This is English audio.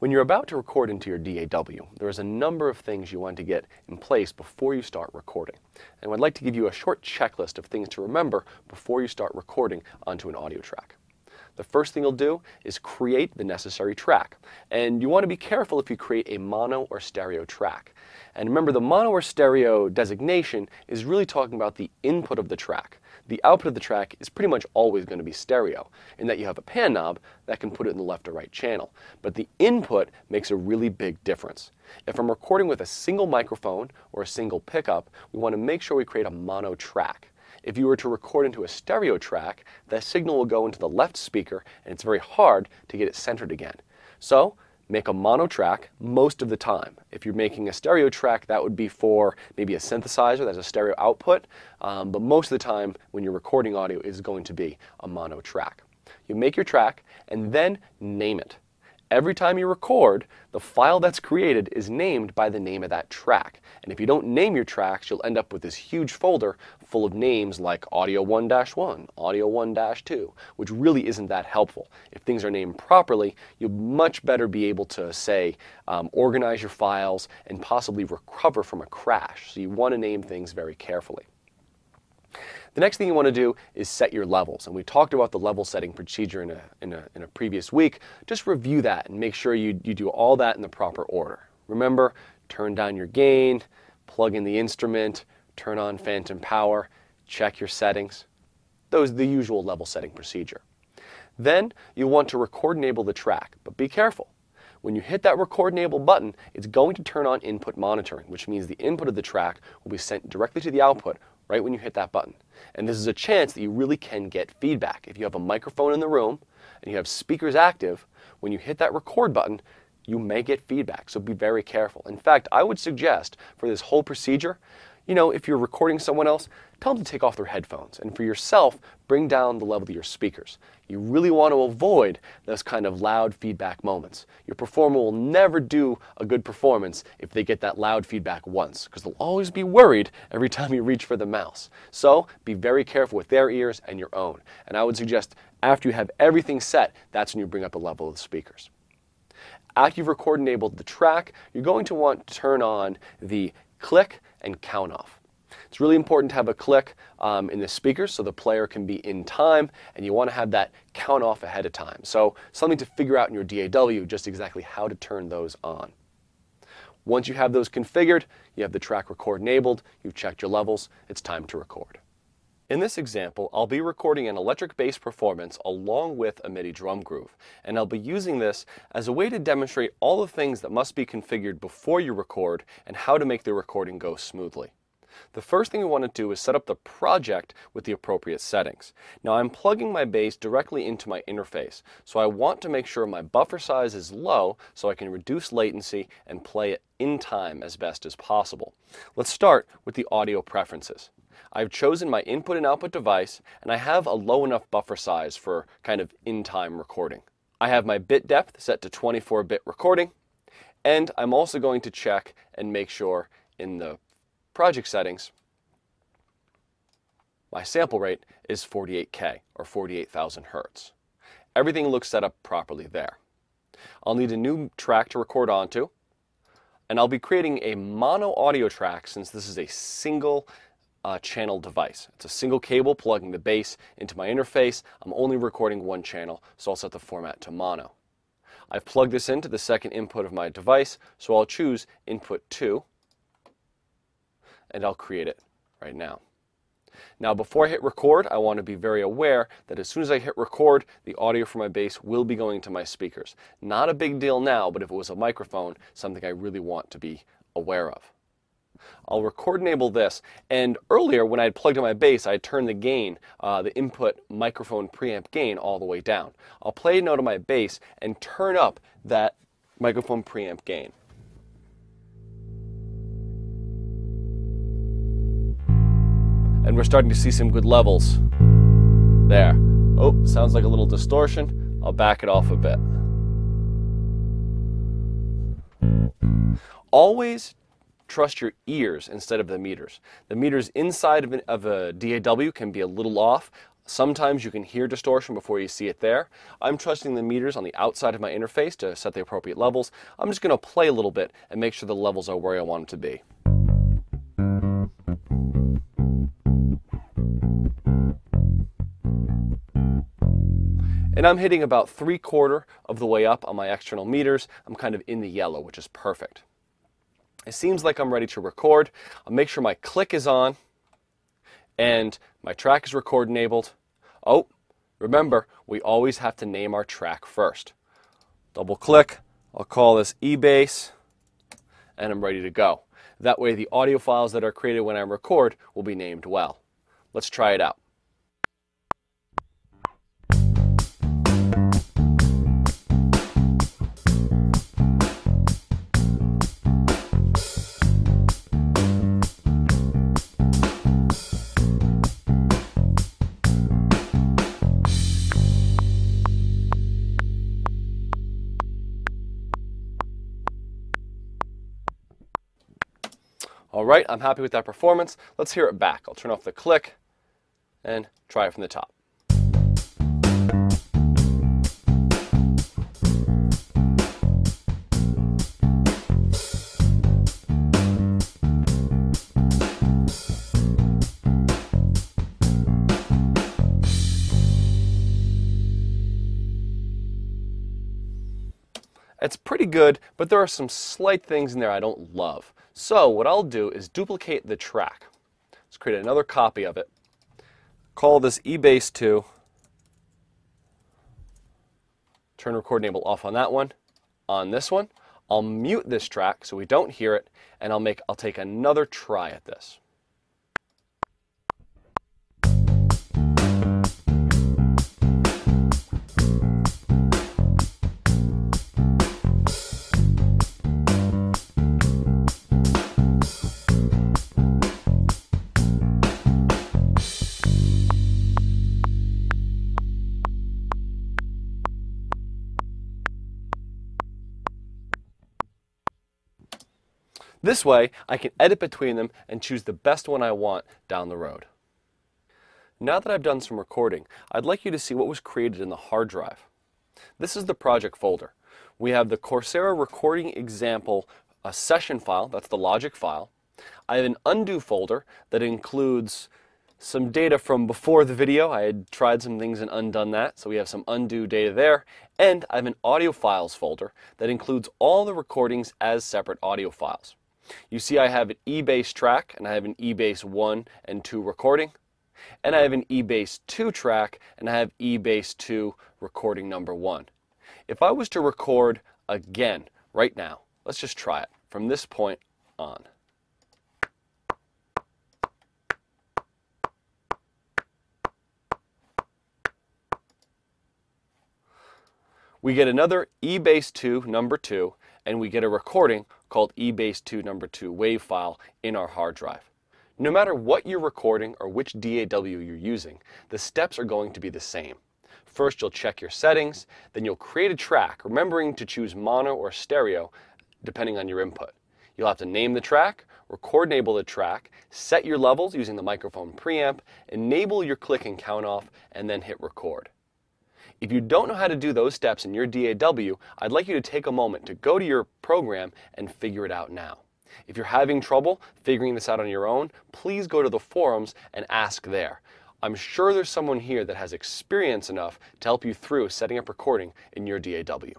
When you're about to record into your DAW, there's a number of things you want to get in place before you start recording. And I'd like to give you a short checklist of things to remember before you start recording onto an audio track. The first thing you'll do is create the necessary track. And you want to be careful if you create a mono or stereo track. And remember, the mono or stereo designation is really talking about the input of the track. The output of the track is pretty much always going to be stereo, in that you have a pan knob that can put it in the left or right channel. But the input makes a really big difference. If I'm recording with a single microphone or a single pickup, we want to make sure we create a mono track. If you were to record into a stereo track, that signal will go into the left speaker, and it's very hard to get it centered again. So, make a mono track most of the time. If you're making a stereo track, that would be for maybe a synthesizer that has a stereo output, but most of the time when you're recording audio, it's going to be a mono track. You make your track and then name it. Every time you record, the file that's created is named by the name of that track. And if you don't name your tracks, you'll end up with this huge folder full of names like Audio 1-1, Audio 1-2, which really isn't that helpful. If things are named properly, you'll much better be able to, say, organize your files and possibly recover from a crash. So you want to name things very carefully. The next thing you want to do is set your levels, and we talked about the level setting procedure in a previous week. Just review that and make sure you do all that in the proper order. Remember, turn down your gain, plug in the instrument, turn on phantom power, check your settings. Those are the usual level setting procedure. Then you want to record enable the track, but be careful. When you hit that record enable button, it's going to turn on input monitoring, which means the input of the track will be sent directly to the output right when you hit that button. And this is a chance that you really can get feedback. If you have a microphone in the room and you have speakers active, when you hit that record button, you may get feedback, so be very careful. In fact, I would suggest for this whole procedure, if you're recording someone else, tell them to take off their headphones. And for yourself, bring down the level of your speakers. You really want to avoid those kind of loud feedback moments. Your performer will never do a good performance if they get that loud feedback once, because they'll always be worried every time you reach for the mouse. So be very careful with their ears and your own. And I would suggest after you have everything set, that's when you bring up the level of the speakers. After you've record enabled the track, you're going to want to turn on the click and count off. It's really important to have a click in the speakers so the player can be in time, and you want to have that count off ahead of time. So something to figure out in your DAW, just exactly how to turn those on. Once you have those configured, you have the track record enabled, you've checked your levels, it's time to record. In this example, I'll be recording an electric bass performance along with a MIDI drum groove, and I'll be using this as a way to demonstrate all the things that must be configured before you record and how to make the recording go smoothly. The first thing we want to do is set up the project with the appropriate settings. Now I'm plugging my bass directly into my interface, so I want to make sure my buffer size is low so I can reduce latency and play it in time as best as possible. Let's start with the audio preferences. I've chosen my input and output device, and I have a low enough buffer size for kind of in-time recording. I have my bit depth set to 24-bit recording, and I'm also going to check and make sure in the project settings my sample rate is 48K or 48,000 Hertz. Everything looks set up properly there. I'll need a new track to record onto, and I'll be creating a mono audio track since this is a single channel device. It's a single cable plugging the bass into my interface. I'm only recording one channel, so I'll set the format to mono. I've plugged this into the second input of my device, so I'll choose input 2, and I'll create it right now. Now before I hit record, I want to be very aware that as soon as I hit record, the audio from my bass will be going to my speakers. Not a big deal now, but if it was a microphone, something I really want to be aware of. I'll record enable this, and earlier when I had plugged in my bass, I had turned the gain, the input microphone preamp gain, all the way down. I'll play a note on my bass and turn up that microphone preamp gain. And we're starting to see some good levels there. Oh, sounds like a little distortion. I'll back it off a bit. Always trust your ears instead of the meters. The meters inside of a DAW can be a little off. Sometimes you can hear distortion before you see it there. I'm trusting the meters on the outside of my interface to set the appropriate levels. I'm just going to play a little bit and make sure the levels are where I want them to be. And I'm hitting about 3/4 of the way up on my external meters. I'm kind of in the yellow, which is perfect. It seems like I'm ready to record. I'll make sure my click is on and my track is record enabled. Oh, remember, we always have to name our track first. Double click, I'll call this eBass, and I'm ready to go. That way the audio files that are created when I record will be named well. Let's try it out. All right, I'm happy with that performance. Let's hear it back. I'll turn off the click and try it from the top. It's pretty good, but there are some slight things in there I don't love. So what I'll do is duplicate the track. Let's create another copy of it. Call this eBass 2. Turn record enable off on that one. On this one, I'll mute this track so we don't hear it, and I'll take another try at this. This way, I can edit between them and choose the best one I want down the road. Now that I've done some recording, I'd like you to see what was created in the hard drive. This is the project folder. We have the Coursera recording example, a session file, that's the logic file. I have an undo folder that includes some data from before the video. I had tried some things and undone that, so we have some undo data there. And I have an audio files folder that includes all the recordings as separate audio files. You see I have an eBass track, and I have an eBass 1 and 2 recording, and I have an eBass 2 track, and I have eBass 2 recording number 1. If I was to record again right now, let's just try it from this point on. We get another eBass 2 number 2, and we get a recording called eBass 2 number 2 WAV file in our hard drive. No matter what you're recording or which DAW you're using, the steps are going to be the same. First, you'll check your settings, then you'll create a track, remembering to choose mono or stereo depending on your input. You'll have to name the track, record enable the track, set your levels using the microphone preamp, enable your click and count off, and then hit record. If you don't know how to do those steps in your DAW, I'd like you to take a moment to go to your program and figure it out now. If you're having trouble figuring this out on your own, please go to the forums and ask there. I'm sure there's someone here that has experience enough to help you through setting up recording in your DAW.